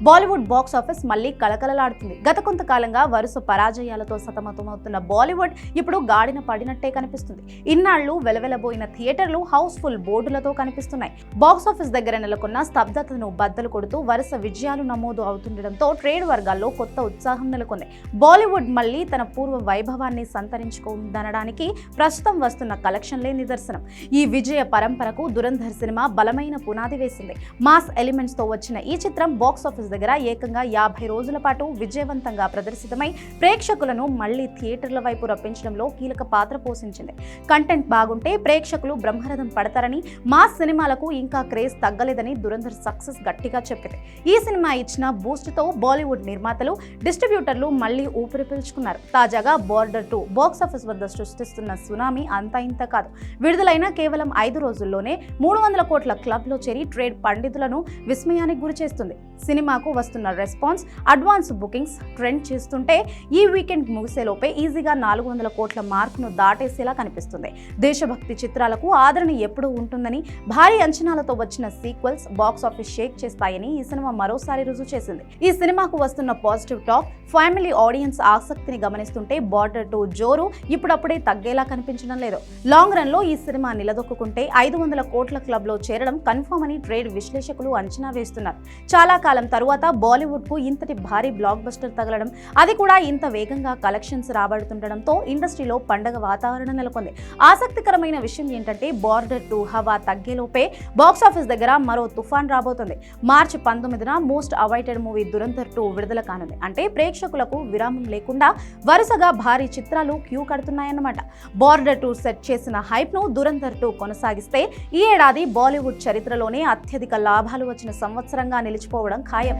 Bollywood box office మళ్లీ కలకలలాడుతుంది. గత కొంతకాలంగా వరుస పరాజయాలతో సతమతమవుతున్న బాలీవుడ్ ఇప్పుడు గాడిన పడినట్టే కనిపిస్తుంది. ఇన్నాళ్లు వెలవెలబోయిన థియేటర్లు హౌస్ఫుల్ బోర్డులతో కనిపిస్తున్నాయి. బాక్స్ ఆఫీస్ దగ్గర నెలకొన్న స్తబ్దతను బద్దలు కొడుతూ వరుస విజయాలు నమోదు అవుతుండటంతో ట్రేడ్ వర్గాల్లో కొత్త ఉత్సాహం నెలకొంది. బాలీవుడ్ మళ్లీ తన పూర్వ వైభవాన్ని సంతరించుకుందనడానికి ప్రస్తుతం వస్తున్న కలెక్షన్లే నిదర్శనం. ఈ విజయ పరంపరకు దురంధర్ సినిమా బలమైన పునాది వేసింది. మాస్ ఎలిమెంట్స్ తో వచ్చిన ఈ చిత్రం బాక్స్ ఆఫీస్ దగ్గర ఏకంగా 50 రోజుల పాటు విజయవంతంగా ప్రదర్శితమై ప్రేక్షకులను మళ్లీ థియేటర్ల వైపు రప్పించడంలో కీలక పాత్ర పోషించింది. కంటెంట్ బాగుంటే ప్రేక్షకులు బ్రహ్మరథం పడతారని, మాస్ సినిమాలకు ఇంకా క్రేజ్ తగ్గలేదని దురంధర్ సక్సెస్ గట్టిగా చెప్పింది. ఈ సినిమా ఇచ్చిన బూస్ట్ తో బాలీవుడ్ నిర్మాతలు, డిస్ట్రిబ్యూటర్లు మళ్లీ ఊపిరి పీల్చుకున్నారు. తాజాగా బార్డర్ 2 బాక్స్ ఆఫీస్ వద్ద సృష్టిస్తున్న సునామీ అంతా ఇంత కాదు. విడుదలైన కేవలం 5 రోజుల్లోనే 300 కోట్ల క్లబ్ లో చేరి ట్రేడ్ పండితులను విస్మయానికి గురి చేస్తుంది. సినిమాకు వస్తున్న రెస్పాన్స్, అడ్వాన్స్ బుకింగ్స్ ట్రెండ్ చేస్తుంటే ఈ వీకెండ్ ముగిసేలోపే ఈజీగా 400 కోట్ల మార్కును దాటేసేలా కనిపిస్తుంది. దేశభక్తి చిత్రాలకు ఆదరణ ఎప్పుడూ ఉంటుందని, భారీ అంచనాలతో వచ్చిన సీక్వెల్స్ బాక్స్ ఆఫీస్ షేక్ చేస్తాయని ఈ సినిమా మరోసారి రుజువు చేసింది. ఈ సినిమాకు వస్తున్న పాజిటివ్ టాక్, ఫ్యామిలీ ఆడియన్స్ ఆసక్తిని గమనిస్తుంటే బార్డర్ 2 జోరు ఇప్పుడప్పుడే తగ్గేలా కనిపించడం లేదు. లాంగ్ రన్ లో ఈ సినిమా నిలదొక్కుంటే 500 కోట్ల క్లబ్ లో చేరడం కన్ఫర్మ్ అని ట్రేడ్ విశ్లేషకులు అంచనా వేస్తున్నారు. చాలా కాలం తరువాత బాలీవుడ్ కు ఇంతటి భారీ బ్లాక్ బస్టర్ తగలడం, అది కూడా ఇంత వేగంగా కలెక్షన్స్ రాబడుతుండడంతో ఇండస్ట్రీలో పండగ వాతావరణం నెలకొంది. ఆసక్తికరమైన విషయం ఏంటంటే బార్డర్ 2 హవా తగ్గేలోపే బాక్స్ ఆఫీస్ దగ్గర మరో తుఫాన్ రాబోతుంది. మార్చి 19న మోస్ట్ అవైటెడ్ మూవీ దురంధర్ 2 విడుదల కానుంది. అంటే ప్రేక్షకులకు విరామం లేకుండా వరుసగా భారీ చిత్రాలు క్యూ కడుతున్నాయన్నమాట. బార్డర్ 2 సెట్ చేసిన హైప్ ను దురంధర్ 2 కొనసాగిస్తే ఈ ఏడాది బాలీవుడ్ చరిత్రలోనే అత్యధిక లాభాలు వచ్చిన సంవత్సరంగా నిలిచిపోవడం ఖాయం.